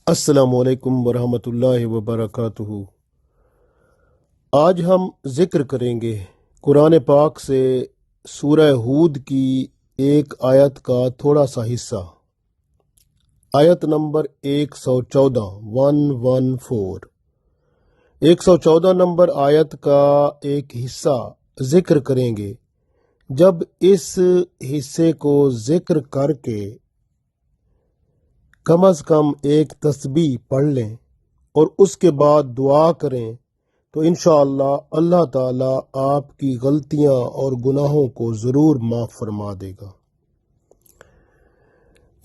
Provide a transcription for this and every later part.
अस्सलामु अलैकुम वरहमतुल्लाहि वबरकातुहू। आज हम जिक्र करेंगे कुरान पाक से सूरह हूद की एक आयत का थोड़ा सा हिस्सा। आयत नंबर 114 114 नंबर आयत का एक हिस्सा जिक्र करेंगे। जब इस हिस्से को जिक्र करके कम अज कम एक तस्बीह पढ़ लें और उसके बाद दुआ करें तो इंशाअल्लाह अल्लाह ताला आपकी गलतियां और गुनाहों को ज़रूर माफ़ फरमा देगा।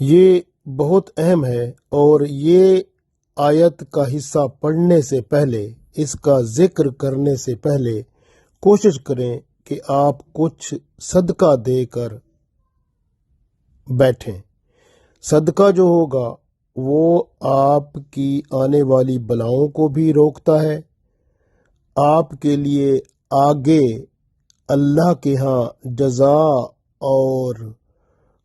ये बहुत अहम है और ये आयत का हिस्सा पढ़ने से पहले, इसका जिक्र करने से पहले कोशिश करें कि आप कुछ सदका देकर बैठें। सदका जो होगा वो आपकी आने वाली बलाओं को भी रोकता है, आपके लिए आगे अल्लाह के यहाँ जज़ा और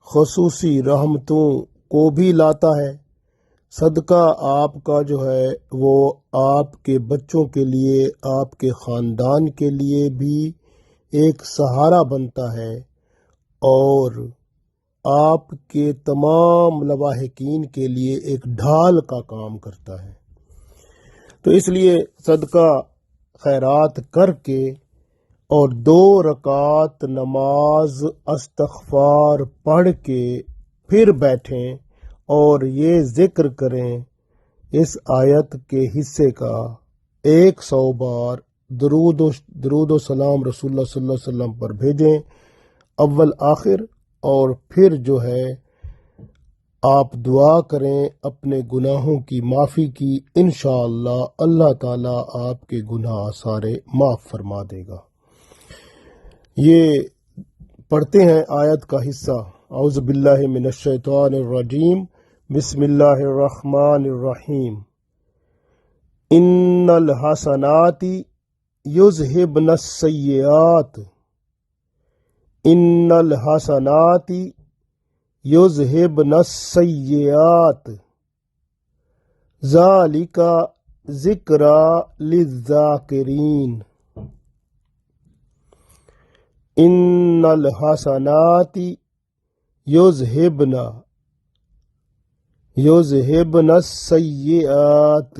खसूसी रहमतों को भी लाता है। सदका आपका जो है वो आपके बच्चों के लिए, आपके ख़ानदान के लिए भी एक सहारा बनता है और आपके तमाम लवाहिकीन के लिए एक ढाल का काम करता है। तो इसलिए सदका खैरात करके और 2 रकात नमाज इस्तग़फ़ार पढ़ के फिर बैठें और ये जिक्र करें, इस आयत के हिस्से का 100 बार दरूद सलाम रसूलुल्लाह सल्लल्लाहु अलैहि वसल्लम पर भेजें अव्वल आखिर। और फिर जो है आप दुआ करें अपने गुनाहों की माफ़ी की, इंशाअल्लाह अल्लाह ताला आपके गुनाह सारे माफ़ फरमा देगा। ये पढ़ते हैं आयत का हिस्सा। औज़ु बिल्लाहि मिनश शैतानिर रजीम, बिस्मिल्लाहिर रहमानिर रहीम। इन्नल हसनाति युज़हिबनस सय्यिआत, इन्नल हसनाति युज़हिबनस सय्यिआत, ज़ालिका ज़िक्रा लिज़्ज़ाकिरीन। इन्नल हसनाति युज़हिबनस सय्यिआत,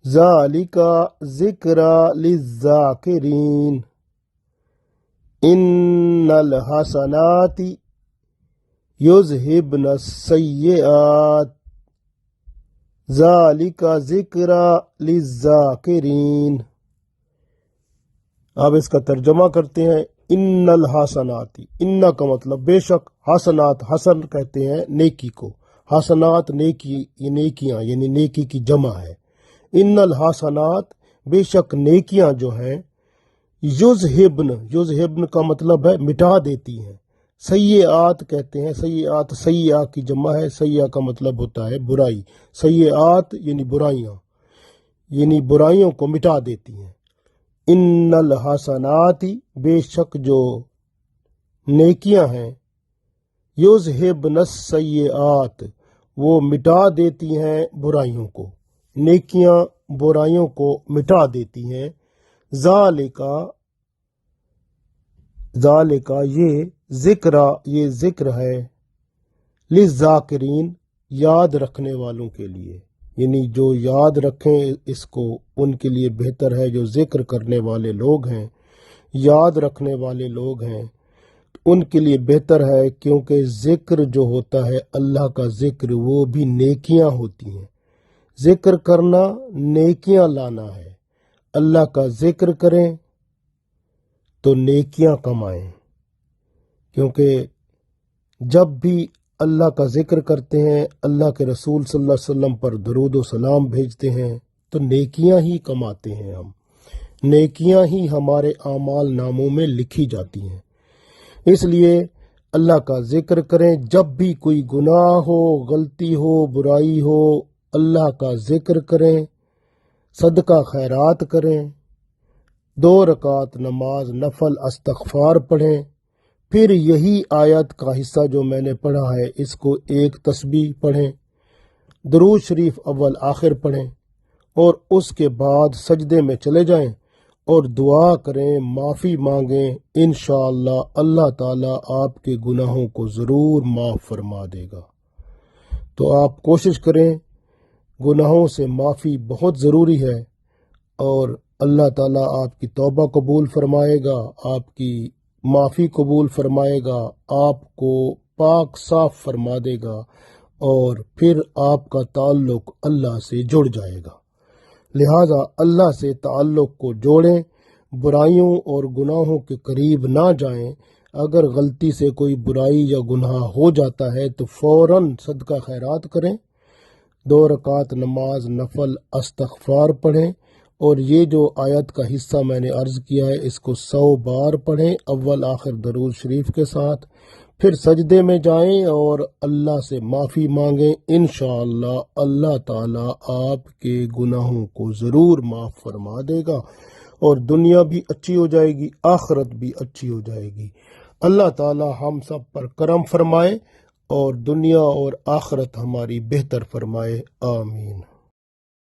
ज़ालिका ज़िक्रा लिज़्ज़ाकिरीन। इन्नल हसनाति युज़हिबनस सय्यिआत, ज़ालिका ज़िक्रा लिज़्ज़ाकिरीन। अब इसका तर्जमा करते हैं। इन्नल हसनाति, इन्ना का मतलब बेशक, हसनात, हसन कहते हैं नेकी को, हसनात नेकी, ये नेकियां यानी नेकी की जमा है। इन्नल हसनात, बेशक नेकियां जो हैं, युज़हिबन का मतलब है मिटा देती हैं। सय्यिआत कहते हैं, सय्यिआत सय्या की जमा है, सय्या का मतलब होता है बुराई। सय्यिआत यानी बुराइयां, यानी बुराइयों को मिटा देती हैं। इन्नल हसनाति, बेशक जो नेकियां हैं, युज़हिबनस सय्यिआत, वो मिटा देती हैं बुराइयों को। नेकियां बुराइयों को मिटा देती हैं। ज़ालिका ये जिक्र है, लिज़्ज़ाकिरीन, याद रखने वालों के लिए, यानी जो याद रखें इसको उनके लिए बेहतर है। जो जिक्र करने वाले लोग हैं, याद रखने वाले लोग हैं, उनके लिए बेहतर है, क्योंकि जिक्र जो होता है अल्लाह का जिक्र, वो भी नेकियां होती हैं। जिक्र करना नेकियां लाना है। अल्लाह का जिक्र करें तो नेकियां कमाएं, क्योंकि जब भी अल्लाह का जिक्र करते हैं, अल्लाह के रसूल सल्लल्लाहु अलैहि वसल्लम पर दरूद व सलाम भेजते हैं, तो नेकियां ही कमाते हैं हम, नेकियां ही हमारे आमाल नामों में लिखी जाती हैं। इसलिए अल्लाह का जिक्र करें। जब भी कोई गुनाह हो, गलती हो, बुराई हो, अल्लाह का जिक्र करें, सदका खैरात करें, 2 रकात नमाज नफल इस्तग़फ़ार पढ़ें। फिर यही आयत का हिस्सा जो मैंने पढ़ा है, इसको एक तस्बीह पढ़ें درود شریف اول آخر پڑھیں اور اس کے بعد سجدے میں چلے جائیں اور دعا کریں، معافی مانگیں، انشاءاللہ اللہ تعالیٰ آپ کے گناہوں کو ضرور معاف فرما دے گا۔ تو آپ کوشش کریں، گناہوں سے معافی بہت ضروری ہے، اور اللہ تعالیٰ آپ کی توبہ قبول فرمائے گا، آپ کی معافی قبول فرمائے گا، آپ کو پاک صاف فرما دے گا، اور پھر آپ کا تعلق اللہ سے جڑ جائے گا۔ لہٰذا اللہ سے تعلق کو جوڑیں، برائیوں اور گناہوں کے قریب نہ جائیں۔ اگر غلطی سے کوئی برائی یا گناہ ہو جاتا ہے تو فوراً صدقہ خیرات کریں، 2 رکعت نماز نفل استغفار پڑھیں، اور یہ جو آیت کا حصہ میں نے عرض کیا ہے اس کو 100 بار پڑھیں اول آخر درود شریف کے ساتھ، پھر سجدے میں جائیں اور اللہ سے معافی مانگیں، انشاءاللہ اللہ تعالیٰ آپ کے گناہوں کو ضرور معاف فرما دے گا، اور دنیا بھی اچھی ہو جائے گی، آخرت بھی اچھی ہو جائے گی۔ اللہ تعالیٰ ہم سب پر کرم فرمائے اور دنیا اور آخرت ہماری بہتر فرمائے، آمین۔